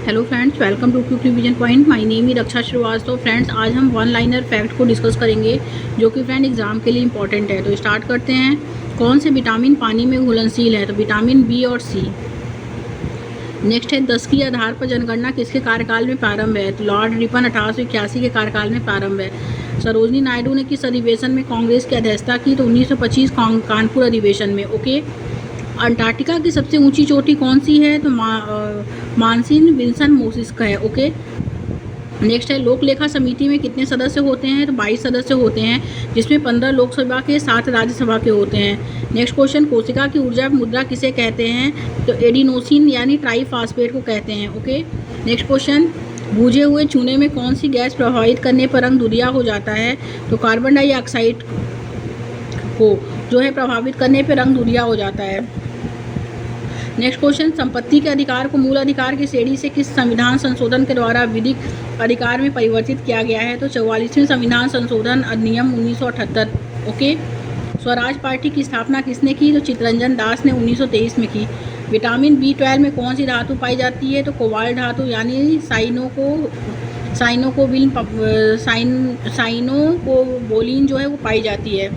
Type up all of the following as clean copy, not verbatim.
Hello friends, welcome to quick revision point. My name ही Raksha Srivastava. Friends, आज हम one liner fact को discuss करेंगे जो कि फ्रेंड एग्जाम के लिए इंपॉर्टेंट है। तो स्टार्ट करते हैं। कौन से विटामिन पानी में घुलनशील है? तो विटामिन बी और सी। नेक्स्ट है 10 की आधार पर जनगणना किसके कार्यकाल में प्रारंभ है? तो लॉर्ड रिपन 1881 के कार्यकाल में प्रारंभ है। सरोजनी नायडू ने किस अधिवेशन में कांग्रेस की अध्यक्षता की? तो 1925 कानपुर अधिवेशन में। ओके। अंटार्कटिका की सबसे ऊंची चोटी कौन सी है? तो मानसिन विल्सन मोसिस का है। ओके। नेक्स्ट है लोक लेखा समिति में कितने सदस्य होते हैं? तो 22 सदस्य होते हैं, जिसमें 15 लोकसभा के 7 राज्यसभा के होते हैं। नेक्स्ट क्वेश्चन, कोशिका की ऊर्जा मुद्रा किसे कहते हैं? तो एडिनोसिन यानी ट्राईफास्फेट को कहते हैं। ओके। नेक्स्ट क्वेश्चन, भूजे हुए चूने में कौन सी गैस प्रभावित करने पर रंग दुधिया हो जाता है? तो कार्बन डाइऑक्साइड को जो है प्रभावित करने पर रंग दुधिया हो जाता है। नेक्स्ट क्वेश्चन, संपत्ति के अधिकार को मूल अधिकार की श्रेणी से किस संविधान संशोधन के द्वारा विधिक अधिकार में परिवर्तित किया गया है? तो 44वें संविधान संशोधन अधिनियम 1978। ओके। स्वराज पार्टी की स्थापना किसने की? तो चित्तरंजन दास ने 1923 में की। विटामिन B12 में कौन सी धातु पाई जाती है? तो कोबाल्ट धातु यानी साइनोकोबोलिन जो है वो पाई जाती है।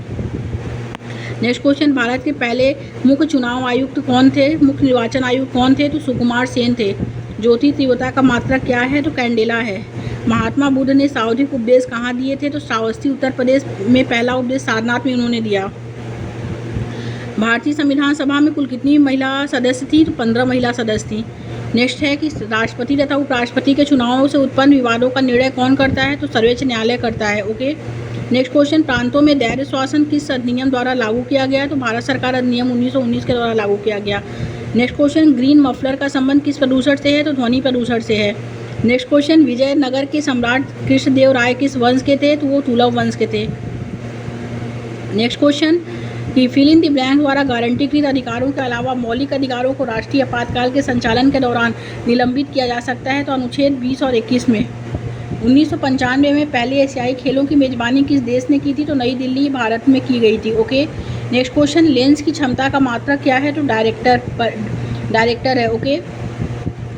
नेक्स्ट क्वेश्चन, भारत के पहले मुख्य चुनाव आयुक्त कौन थे? मुख्य निर्वाचन आयुक्त कौन थे? तो सुकुमार सेन थे। ज्योति तीव्रता का मात्रक क्या है? तो कैंडेला है। महात्मा बुद्ध ने सार्वधिक उपदेश कहाँ दिए थे? तो श्रावस्ती उत्तर प्रदेश में पहला उपदेश सारनाथ में उन्होंने दिया। भारतीय संविधान सभा में कुल कितनी महिला सदस्य थी? तो 15 महिला सदस्य थी। नेक्स्ट है कि राष्ट्रपति तथा उपराष्ट्रपति के चुनावों से उत्पन्न विवादों का निर्णय कौन करता है? तो सर्वोच्च न्यायालय करता है। ओके। नेक्स्ट क्वेश्चन, प्रांतों में धैर्य श्वासन किस अधिनियम द्वारा लागू किया गया? तो भारत सरकार अधिनियम 1919 के द्वारा लागू किया गया। नेक्स्ट क्वेश्चन, ग्रीन मफलर का संबंध किस प्रदूषण से है? तो ध्वनि प्रदूषण से है। नेक्स्ट क्वेश्चन, विजयनगर के सम्राट कृष्णदेव राय किस वंश के थे? तो वो तुलव वंश के थे। नेक्स्ट क्वेश्चन, कि फिल इन द ब्लैंक द्वारा गारंटीकृत अधिकारों के अलावा मौलिक अधिकारों को राष्ट्रीय आपातकाल के संचालन के दौरान निलंबित किया जा सकता है? तो अनुच्छेद 20 और 21 में। 1995 में पहले एशियाई खेलों की मेजबानी किस देश ने की थी? तो नई दिल्ली भारत में की गई थी। ओके। नेक्स्ट क्वेश्चन, लेंस की क्षमता का मात्रक क्या है? तो डायरेक्टर है। ओके।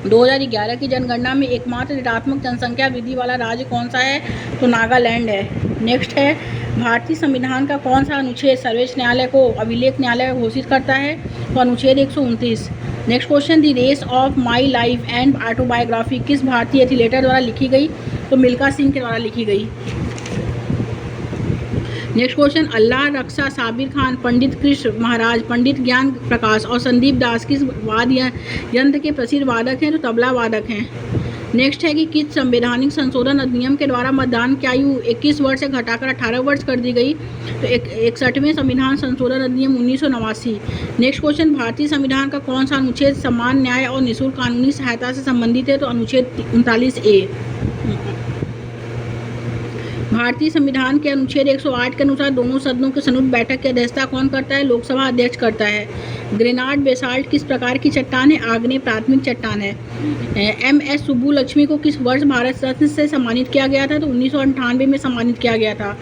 2011 की जनगणना में एकमात्र ऋणात्मक जनसंख्या वृद्धि वाला राज्य कौन सा है? तो नागालैंड है। नेक्स्ट है, भारतीय संविधान का कौन सा अनुच्छेद सर्वोच्च न्यायालय को अभिलेख न्यायालय घोषित करता है? तो अनुच्छेद 129। Next question, the race of my life and autobiography किस भारतीय एथलीटर द्वारा लिखी गई? तो मिल्खा सिंह के द्वारा लिखी गई। नेक्स्ट क्वेश्चन, अल्लाह रक्षा साबिर खान, पंडित कृष्ण महाराज, पंडित ज्ञान प्रकाश और संदीप दास किस वाद्य यंत्र के प्रसिद्ध वादक हैं? तो तबला वादक हैं। नेक्स्ट है कि किस संवैधानिक संशोधन अधिनियम के द्वारा मतदान की आयु 21 वर्ष से घटाकर 18 वर्ष कर दी गई? तो 61वें संविधान संशोधन अधिनियम 1989। नेक्स्ट क्वेश्चन, भारतीय संविधान का कौन सा अनुच्छेद समान न्याय और निःशुल्क कानूनी सहायता से संबंधित है? तो अनुच्छेद 39A। भारतीय संविधान के अनुच्छेद 108 के अनुसार दोनों सदनों की संयुक्त बैठक की अध्यक्षता कौन करता है? लोकसभा अध्यक्ष करता है। ग्रेनाड बेसाल्ट किस प्रकार की चट्टान है? आग्नेय प्राथमिक चट्टान है। MS सुब्बुलक्ष्मी को किस वर्ष भारत रत्न से सम्मानित किया गया था? तो 1998 में सम्मानित किया गया था।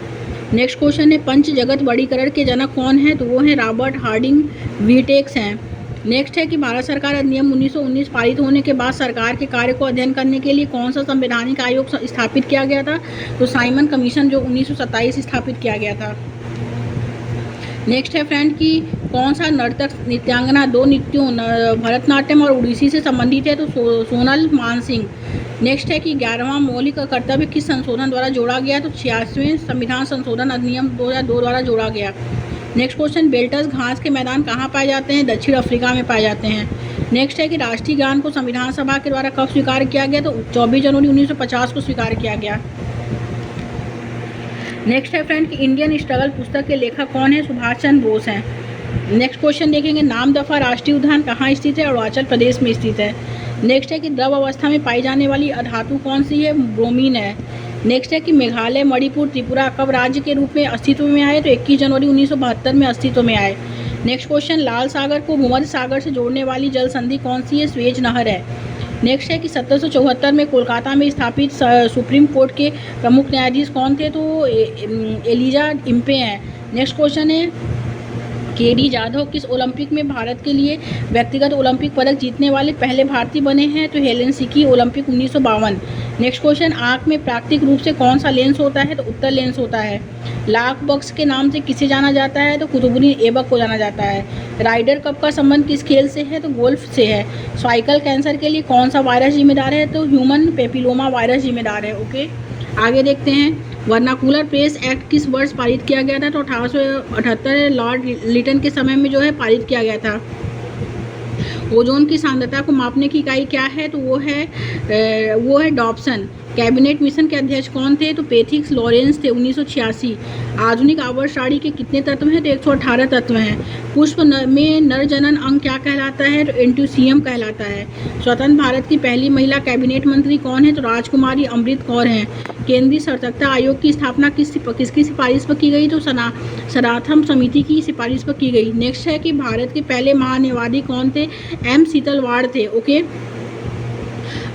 नेक्स्ट क्वेश्चन है, पंच जगत वर्गीकरण के जनक कौन है? तो वो है रॉबर्ट हार्डिंग वीटेक्स हैं। नेक्स्ट है कि भारत सरकार अधिनियम 1919 पारित होने के बाद सरकार के कार्य को अध्ययन करने के लिए कौन सा संवैधानिक आयोग स्थापित किया गया था? तो साइमन कमीशन जो 1927 स्थापित किया गया था। नेक्स्ट है फ्रेंड कि कौन सा नर्तक नृत्यांगना दो नृत्यों भरतनाट्यम और उड़ीसी से संबंधित है? तो सोनल मानसिंह। नेक्स्ट है कि 11वां मौलिक कर्तव्य किस संशोधन द्वारा जोड़ा गया? तो 86वें संविधान संशोधन अधिनियम 2002 द्वारा जोड़ा गया। नेक्स्ट क्वेश्चन, बेल्टस घास के मैदान कहाँ पाए जाते हैं? दक्षिण अफ्रीका में पाए जाते हैं। नेक्स्ट है कि राष्ट्रीय गान को संविधान सभा के द्वारा कब स्वीकार किया गया? तो 24 जनवरी 1950 को स्वीकार किया गया। नेक्स्ट है फ्रेंड कि इंडियन स्ट्रगल पुस्तक के लेखक कौन है? सुभाष चंद्र बोस हैं। नेक्स्ट क्वेश्चन देखेंगे, नामदफा राष्ट्रीय उद्यान कहाँ स्थित है? अरुणाचल प्रदेश में स्थित है। नेक्स्ट है कि द्रव अवस्था में पाई जाने वाली अधातु कौन सी है? ब्रोमीन है। नेक्स्ट है कि मेघालय, मणिपुर, त्रिपुरा कब राज्य के रूप में अस्तित्व में आए? तो 21 जनवरी 1972 में अस्तित्व में आए। नेक्स्ट क्वेश्चन, लाल सागर को भूमध्य सागर से जोड़ने वाली जल संधि कौन सी है? स्वेज नहर है। नेक्स्ट है कि 1774 में कोलकाता में स्थापित सुप्रीम कोर्ट के प्रमुख न्यायाधीश कौन थे? तो एलिजा इम्पे हैं। नेक्स्ट क्वेश्चन है केडी जाधव किस ओलंपिक में भारत के लिए व्यक्तिगत ओलंपिक पदक जीतने वाले पहले भारतीय बने हैं? तो हेलसिंकी ओलंपिक 1952। नेक्स्ट क्वेश्चन, आंख में प्राकृतिक रूप से कौन सा लेंस होता है? तो उत्तल लेंस होता है। लाख बक्स के नाम से किसे जाना जाता है? तो कुतुबुद्दीन ऐबक को जाना जाता है। राइडर कप का संबंध किस खेल से है? तो गोल्फ से है। सर्वाइकल कैंसर के लिए कौन सा वायरस जिम्मेदार है? तो ह्यूमन पेपिलोमा वायरस जिम्मेदार है। ओके, आगे देखते हैं। वर्नाकुलर प्रेस एक्ट किस वर्ष पारित किया गया था? तो 1878 लॉर्ड लिटन के समय में जो है पारित किया गया था। ओजोन की सांद्रता को मापने की इकाई क्या है? तो वो है डॉप्सन। कैबिनेट मिशन के अध्यक्ष कौन थे? तो पेथिक्स लॉरेंस थे 1986। आधुनिक आवर्त सारणी के कितने तत्व हैं? तो 118 तत्व हैं। पुष्प में नर जनन अंग क्या कहलाता है? तो एंटूसियम कहलाता है। स्वतंत्र भारत की पहली महिला कैबिनेट मंत्री कौन है? तो राजकुमारी अमृत कौर हैं। केंद्रीय सतर्कता आयोग की स्थापना किसकी सिफारिश पर की गई? तो सनाथम समिति की सिफारिश पर की गई। नेक्स्ट है कि भारत के पहले महान्यायवादी कौन थे? एम सीतलवाड़ थे। ओके,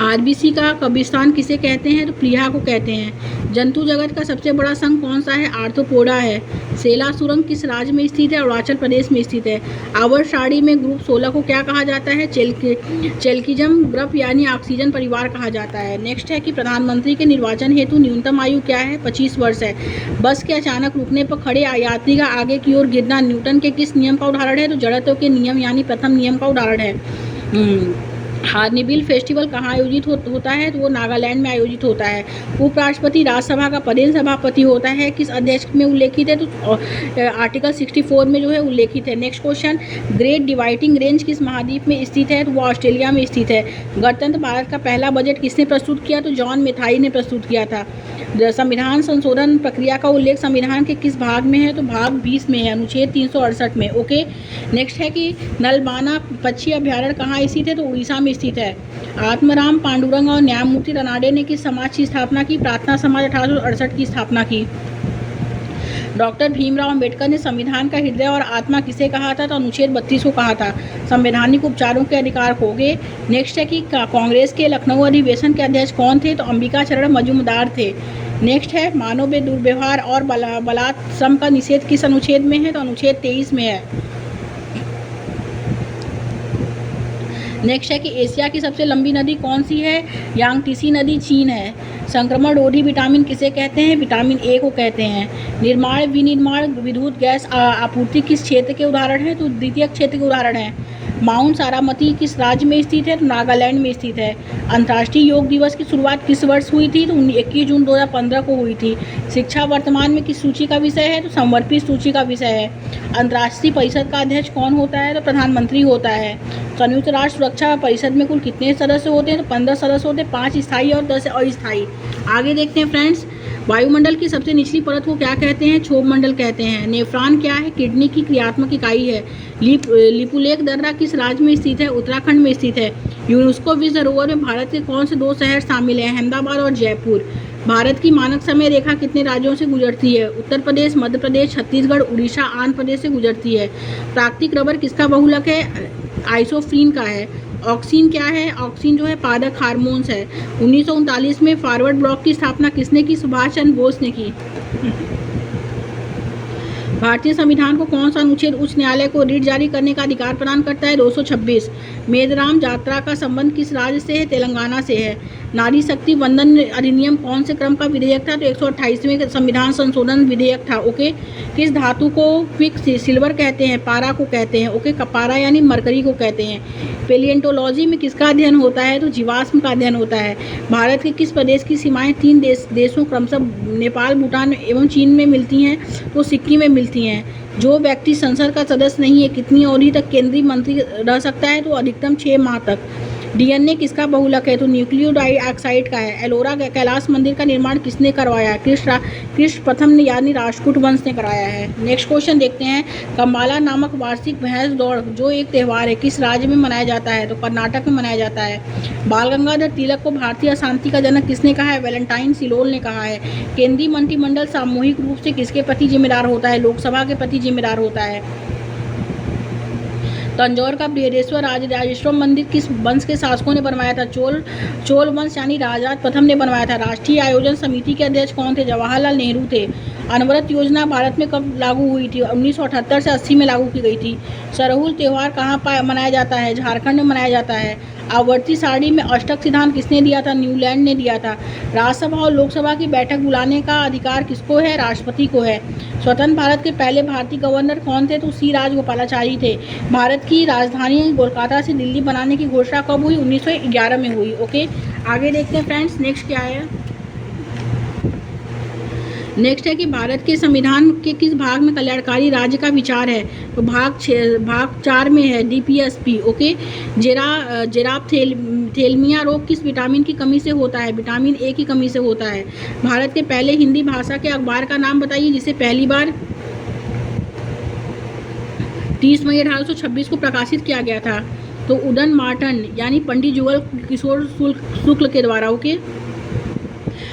आरबीसी का कब्रिस्तान किसे कहते हैं? तो प्लीहा को कहते हैं। जंतु जगत का सबसे बड़ा संघ कौन सा है? आर्थ्रोपोडा है। सेला सुरंग किस राज्य में स्थित है? अरुणाचल प्रदेश में स्थित है। आवर्त सारणी में ग्रुप 16 को क्या कहा जाता है? चेल्किजम ग्रुप यानी ऑक्सीजन परिवार कहा जाता है। नेक्स्ट है कि प्रधानमंत्री के निर्वाचन हेतु न्यूनतम आयु क्या है? 25 वर्ष है। बस के अचानक रुकने पर खड़े यात्री का आगे की ओर गिरना न्यूटन के किस नियम का उदाहरण है? तो जड़त्व के नियम यानी प्रथम नियम का उदाहरण है। हार्नबिल फेस्टिवल कहाँ आयोजित होता है? तो वो नागालैंड में आयोजित होता है। उपराष्ट्रपति राज्यसभा का पदेन सभापति होता है, किस अध्यक्ष में उल्लेखित है? तो आर्टिकल 64 में जो है उल्लेखित है। Next question, great dividing range किस महाद्वीप में स्थित है? तो वो ऑस्ट्रेलिया में स्थित है। गणतंत्र भारत का पहला बजट किसने प्रस्तुत किया? तो जॉन मेथाई ने प्रस्तुत किया था। संविधान संशोधन प्रक्रिया का उल्लेख संविधान के किस भाग में है? तो भाग 20 में है, अनुच्छेद 368 में। ओके, नेक्स्ट है कि नलबाना पक्षी अभ्यारण्य कहाँ स्थित है? तो उड़ीसा में स्थित है। आत्माराम पांडुरंग और न्यायमूर्ति रनाडे ने किस समाज की स्थापना की? प्रार्थना समाज 1868 की स्थापना की। डॉक्टर भीमराव अंबेडकर ने संविधान का हृदय और आत्मा किसे कहा था? तो अनुच्छेद 32 को कहा था। संवैधानिक उपचारों के अधिकार हो गए। नेक्स्ट है कि कांग्रेस के लखनऊ अधिवेशन के अध्यक्ष कौन थे? तो अंबिका चरण मजूमदार थे। नेक्स्ट है मानव दुर्व्यवहार और बलात्कार श्रम का निषेध किस अनुच्छेद में है? तो अनुच्छेद 23 में है। नेक्स्ट है कि एशिया की सबसे लंबी नदी कौन सी है? यांगटीसी नदी चीन है। संक्रमण रोधी विटामिन किसे कहते हैं? विटामिन ए को कहते हैं। निर्माण विनिर्माण विद्युत गैस आपूर्ति किस क्षेत्र के उदाहरण है? तो द्वितीयक क्षेत्र के उदाहरण है। माउंट सारामती किस राज्य में स्थित है? तो नागालैंड में स्थित है। अंतर्राष्ट्रीय योग दिवस की शुरुआत किस वर्ष हुई थी? तो 21 जून 2015 को हुई थी। शिक्षा वर्तमान में किस सूची का विषय है? तो समर्पित सूची का विषय है। अंतर्राष्ट्रीय परिषद का अध्यक्ष कौन होता है? तो प्रधानमंत्री होता है। संयुक्त राष्ट्र सुरक्षा परिषद में कुल कितने सदस्य होते हैं? तो 15 सदस्य होते हैं, 5 स्थायी और 10 अस्थायी। आगे देखते हैं फ्रेंड्स, वायुमंडल की सबसे निचली परत को क्या कहते हैं? क्षोभ मंडल कहते हैं। नेफ्रॉन क्या है? किडनी की क्रियात्मक इकाई है। लिपुलेख दर्रा किस राज्य में स्थित है? उत्तराखंड में स्थित है। यूनेस्को विश्व धरोहर में भारत के कौन से 2 शहर शामिल हैं? अहमदाबाद और जयपुर। भारत की मानक समय रेखा कितने राज्यों से गुजरती है? उत्तर प्रदेश, मध्य प्रदेश, छत्तीसगढ़, उड़ीसा, आंध्र प्रदेश से गुजरती है। प्राकृतिक रबर किसका बहुलक है? आइसोफ्रीन का है। ऑक्सीन क्या है? ऑक्सीन जो है पादक हार्मोन्स है। 1939 में फॉरवर्ड ब्लॉक की स्थापना किसने की? सुभाष चंद्र बोस ने की। भारतीय संविधान को कौन सा अनुच्छेद उच्च न्यायालय को रिट जारी करने का अधिकार प्रदान करता है? 226। मेदराम यात्रा का संबंध किस राज्य से है? तेलंगाना से है। नारी शक्ति वंदन अधिनियम कौन से क्रम का विधेयक था? तो 128वें संविधान संशोधन विधेयक था। ओके, किस धातु को क्विक सिल्वर कहते हैं? पारा को कहते हैं। ओके, कपारा यानी मरकरी को कहते हैं। पेलिएंटोलॉजी में किसका अध्ययन होता है? तो जीवाश्म का अध्ययन होता है। भारत के किस प्रदेश की सीमाएं 3 देशों क्रमशः नेपाल, भूटान एवं चीन में मिलती हैं? तो सिक्किम में मिलती हैं। जो व्यक्ति संसद का सदस्य नहीं है कितनी अवधि तक केंद्रीय मंत्री रह सकता है? तो अधिकतम 6 माह तक। डीएनए किसका बहुलक है? तो न्यूक्लियोटाइड का है। एलोरा कैलाश मंदिर का निर्माण किसने करवाया? कृष्ण प्रथम ने यानी राष्ट्रकूट वंश ने कराया है। नेक्स्ट क्वेश्चन देखते हैं, कम्बाला नामक वार्षिक भैंस दौड़ जो एक त्यौहार है किस राज्य में मनाया जाता है? तो कर्नाटक में मनाया जाता है। बाल गंगाधर तिलक को भारतीय अशांति का जनक किसने कहा है? वैलेंटाइन सिलोल ने कहा है। केंद्रीय मंत्रिमंडल सामूहिक रूप से किसके प्रति जिम्मेदार होता है? लोकसभा के प्रति जिम्मेदार होता है। तंजौर का बृहदेश्वर राजराजेश्वर मंदिर किस वंश के शासकों ने बनवाया था? चोल वंश यानी राजा प्रथम ने बनवाया था। राष्ट्रीय आयोजन समिति के अध्यक्ष कौन थे? जवाहरलाल नेहरू थे। अनवरत योजना भारत में कब लागू हुई थी? 1978 से 80 में लागू की गई थी। सरहुल त्यौहार कहाँ मनाया जाता है? झारखंड में मनाया जाता है। आवर्ती सारणी में अष्टक सिद्धांत किसने दिया था? न्यूलैंड ने दिया था। राज्यसभा और लोकसभा की बैठक बुलाने का अधिकार किसको है? राष्ट्रपति को है। स्वतंत्र भारत के पहले भारतीय गवर्नर कौन थे? तो सी राजगोपालाचारी थे। भारत की राजधानी कोलकाता से दिल्ली बनाने की घोषणा कब हुई? 1911 में हुई। ओके, आगे देखते हैं फ्रेंड्स, नेक्स्ट क्या है। नेक्स्ट है कि भारत के संविधान के किस भाग में कल्याणकारी राज्य का विचार है? तो भाग 4 में है, DPSP। ओके, जेराप्थेल्मिया रोग किस विटामिन की कमी से होता है? विटामिन ए की कमी से होता है। भारत के पहले हिंदी भाषा के अखबार का नाम बताइए जिसे पहली बार 30 मई 1826 को प्रकाशित किया गया था। तो उदयन मार्टन यानी पंडित जुगल किशोर शुक्ल के द्वारा। ओके,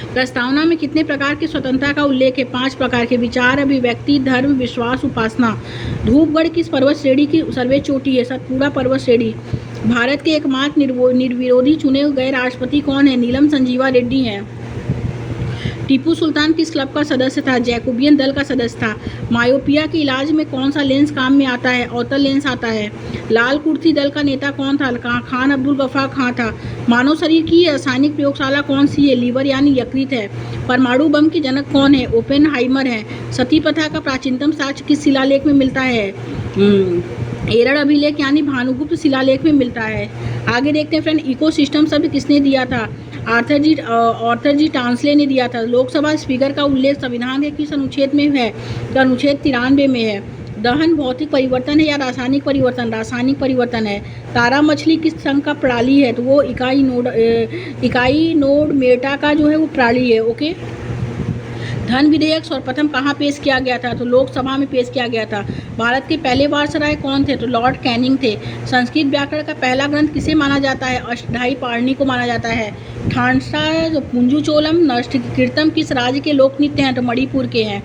प्रस्तावना में कितने प्रकार की स्वतंत्रता का उल्लेख है? 5 प्रकार के। विचार, अभिव्यक्ति, धर्म, विश्वास, उपासना। धूपगढ़ किस पर्वत श्रेणी की सर्वोच्च चोटी है? सतपुड़ा पर्वत श्रेणी। भारत के एकमात्र निर्विरोधी चुने गए राष्ट्रपति कौन है? नीलम संजीवा रेड्डी हैं। टीपू सुल्तान किस क्लब का सदस्य था? जैकोबियन दल का सदस्य था। मायोपिया के इलाज में कौन सा लेंस काम में आता है? अवतल लेंस आता है। लाल कुर्ती दल का नेता कौन था? खान अब्दुल गफ्फार खां था। मानव शरीर की रासायनिक प्रयोगशाला कौन सी है? लीवर यानी यकृत है। परमाणु बम के जनक कौन है? ओपेनहाइमर है। सती प्रथा का प्राचीनतम साक्ष्य किस शिलालेख में मिलता है? एरड़ अभिलेख यानी भानुगुप्त शिलालेख में मिलता है। आगे देखते हैं फ्रेंड, इकोसिस्टम शब्द किसने दिया था? आर्थर जी टांसले ने दिया था। लोकसभा स्पीकर का उल्लेख संविधान के किस अनुच्छेद में है? तो अनुच्छेद 93 में है। दहन भौतिक परिवर्तन है या रासायनिक परिवर्तन? रासायनिक परिवर्तन है। तारा मछली किस संघ का प्रणाली है? तो वो इकाई नोड मेटा का जो है वो प्रणाली है। ओके, धन विधेयक सर्वप्रथम कहाँ पेश किया गया था? तो लोकसभा में पेश किया गया था। भारत के पहले वायसराय कौन थे? तो लॉर्ड कैनिंग थे। संस्कृत व्याकरण का पहला ग्रंथ किसे माना जाता है? अष्टधाई पाणिनि को माना जाता है। ठाणसा जो पुंजुचोलम नष्टकीर्तम किस राज्य के लोक नृत्य हैं? तो मणिपुर के हैं।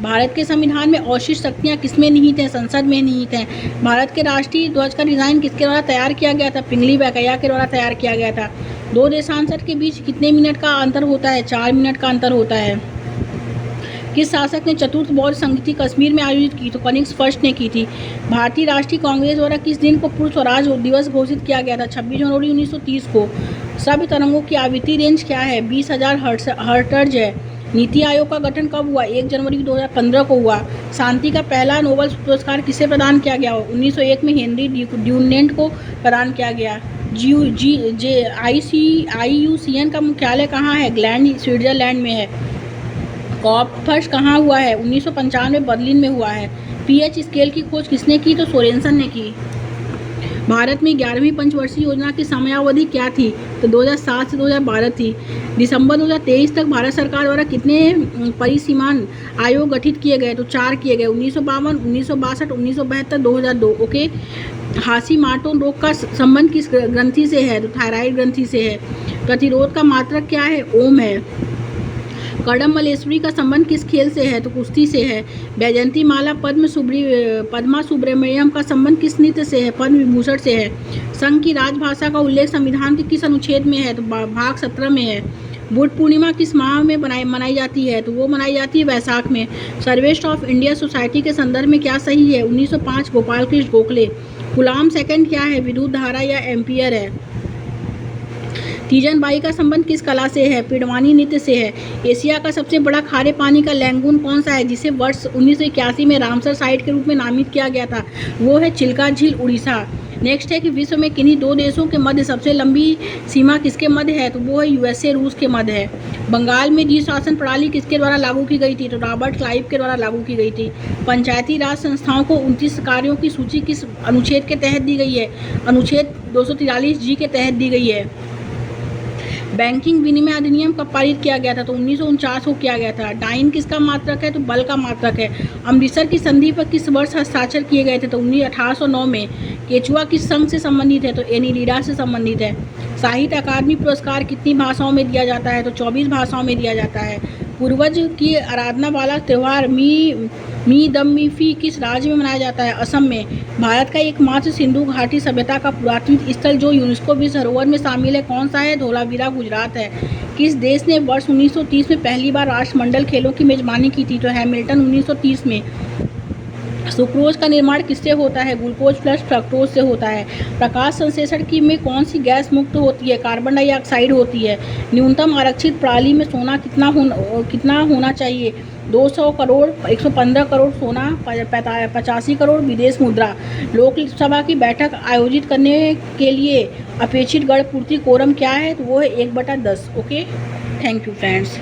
भारत के संविधान में अवशिष्ट शक्तियाँ किसमें निहित हैं? संसद में निहित हैं। भारत के राष्ट्रीय ध्वज का डिजाइन किसके द्वारा तैयार किया गया था? पिंगली वैंकैया के द्वारा तैयार किया गया था। दो देशांतर के बीच कितने मिनट का अंतर होता है? 4 मिनट का अंतर होता है। किस शासक ने चतुर्थ बौद्ध संगति कश्मीर में आयोजित की? तो कनिष्क फर्स्ट ने की थी। भारतीय राष्ट्रीय कांग्रेस द्वारा किस दिन को पूर्ण स्वराज दिवस घोषित किया गया था? 26 जनवरी 1930 को। सभ्य तरंगों की आवृत्ति रेंज क्या है? 20,000 हर्ट्ज है। नीति आयोग का गठन कब हुआ? 1 जनवरी 2015 को हुआ। शांति का पहला नोबेल पुरस्कार किसे प्रदान किया गया? 1901 में हेनरी ड्यूनेंट को प्रदान किया गया। IUCN का मुख्यालय कहाँ है? ग्लैंड स्विट्जरलैंड में है। कॉप फर्स्ट कहाँ हुआ है? 1995 बर्लिन में हुआ है। पीएच स्केल की खोज किसने की? तो सोरेनसन ने की। भारत में 11वीं पंचवर्षीय योजना की समयावधि क्या थी? तो 2007 से 2012 थी। दिसंबर 2023 तक भारत सरकार द्वारा कितने परिसीमान आयोग गठित किए गए? तो 4 किए गए। 1952, 1962, 1972, 2002। ओके, हाशीमोटो रोग का संबंध किस ग्रंथि से है? तो थायराइड ग्रंथि से है। प्रतिरोध का मात्रक क्या है? ओम है। कडम मलेश्वरी का संबंध किस खेल से है? तो कुश्ती से है। वैजयंती माला पद्मा सुब्रमण्यम का संबंध किस नृत्य से है? पद्म विभूषण से है। संघ की राजभाषा का उल्लेख संविधान के किस अनुच्छेद में है? तो भाग 17 में है। बुद्ध पूर्णिमा किस माह में मनाई जाती है? तो वो मनाई जाती है वैशाख में। सर्वेस्ट ऑफ इंडिया सोसाइटी के संदर्भ में क्या सही है? 1905 गोपाल कृष्ण गोखले। गुलाम सेकंड क्या है? विद्युत धारा या एम्पियर है। तीजन बाई का संबंध किस कला से है? पिडवानी नृत्य से है। एशिया का सबसे बड़ा खारे पानी का लैंगून कौन सा है जिसे वर्ष 1981 में रामसर साइट के रूप में नामित किया गया था? वो है चिल्का झील, उड़ीसा। नेक्स्ट है कि विश्व में किन्हीं 2 देशों के मध्य सबसे लंबी सीमा किसके मध्य है? तो वो है USA रूस के मध्य है। बंगाल में जी शासन प्रणाली किसके द्वारा लागू की गई थी? तो रॉबर्ट क्लाइव के द्वारा लागू की गई थी। पंचायती राज संस्थाओं को 29 कार्यों की सूची किस अनुच्छेद के तहत दी गई है? अनुच्छेद 243G के तहत दी गई है। बैंकिंग विनिमय अधिनियम कब पारित किया गया था? तो 1949 को किया गया था। डाइन किसका मात्रक है? तो बल का मात्रक है। अमृतसर की संधि पर किस वर्ष हस्ताक्षर किए गए थे? तो 1809 में। केचुआ किस संघ से संबंधित है? तो एनीलिडा से संबंधित है। साहित्य अकादमी पुरस्कार कितनी भाषाओं में दिया जाता है? तो 24 भाषाओं में दिया जाता है। पूर्वज की आराधना वाला त्यौहार मी दम मी फी किस राज्य में मनाया जाता है? असम में। भारत का एकमात्र सिंधु घाटी सभ्यता का पुरातत्व स्थल जो यूनेस्को विश्व धरोहर में शामिल है कौन सा है? धोलावीरा गुजरात है। किस देश ने वर्ष 1930 में पहली बार राष्ट्रमंडल खेलों की मेजबानी की थी? तो हैमिल्टन 1930 में। सुक्रोज का निर्माण किससे होता है? ग्लूकोज प्लस फ्रक्टोज से होता है। प्रकाश संश्लेषण की में कौन सी गैस मुक्त होती है? कार्बन डाइऑक्साइड होती है। न्यूनतम आरक्षित प्रणाली में सोना कितना होना चाहिए? 200 करोड़, 115 करोड़ सोना, 85 करोड़ विदेश मुद्रा। लोकसभा की बैठक आयोजित करने के लिए अपेक्षित गण पूर्ति कोरम क्या है? तो वो है 1/10। Okay, thank you friends.